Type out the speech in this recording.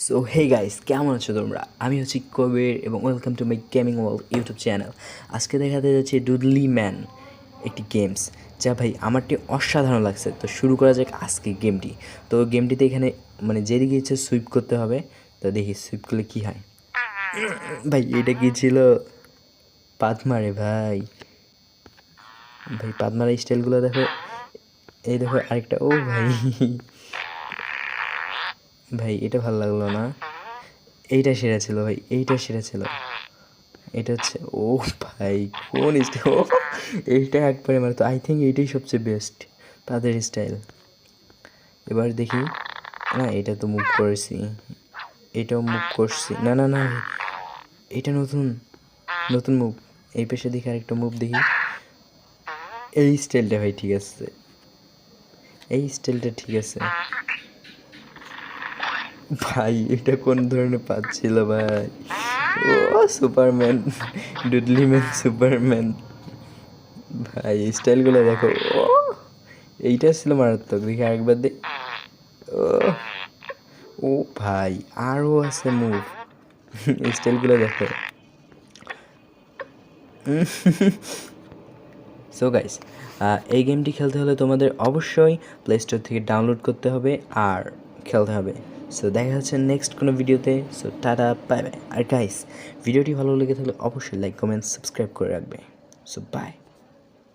So hey guys, কেমন আছো তোমরা? আমি হচ্ছি কবির এবং welcome to my gaming world YouTube channel. আজকে দেখাতে যাচ্ছে ডুডলি ম্যান, একটি গেমস যা ভাই আমারটি অসাধারণ লাগছে। তো শুরু করা যাক আজকে গেমটি। তো গেমটিতে এখানে মানে যেদিকে ইচ্ছে সুইপ করতে হবে। তো দেখি সুইপ করলে কী হয়। ভাই এটা কী ছিল? পাত মারে ভাই। ভাই পাত মারা স্টাইলগুলো দেখো। এই দেখো আরেকটা, ও ভাই ভাই এটা ভালো লাগলো না। এইটা সেরা ছিল ভাই, এইটা সেরা ছিল। এটা হচ্ছে, ও ভাই কোন স্টাইল! ও এইটা একবারে মানে, তো আই থিঙ্ক এইটাই সবচেয়ে বেস্ট তাদের স্টাইল। এবার দেখি, না এটা তো মুভ করেছি, এটাও মুভ করছি, না না না ভাই এটা নতুন নতুন মুভ। এই পেশে দেখি আরেকটা মুভ দেখি। এই স্টাইলটা ভাই ঠিক আছে, এই স্টাইলটা ঠিক আছে ভাই। এটা কোন ধরনের পাচ্ছিল ভাই? ও সুপারম্যান, ডুডলি ম্যান সুপারম্যান ভাই। স্টাইলগুলো দেখো, ও এইটা ছিল মারাত্মক। দেখি আরেকবার দে। ও ও ভাই আরও আছে মুভ, স্টাইলগুলো দেখো। সো গাইস, এই গেমটি খেলতে হলে তোমাদের অবশ্যই প্লে স্টোর থেকে ডাউনলোড করতে হবে আর খেলতে হবে। সো দেখা যাচ্ছে নেক্সট কোনো ভিডিওতে। So tata, bye bye. আর গাইস, ভিডিওটি ভালো লেগে থাকলে অবশ্যই লাইক, কমেন্ট, সাবস্ক্রাইব করে রাখবে। So by.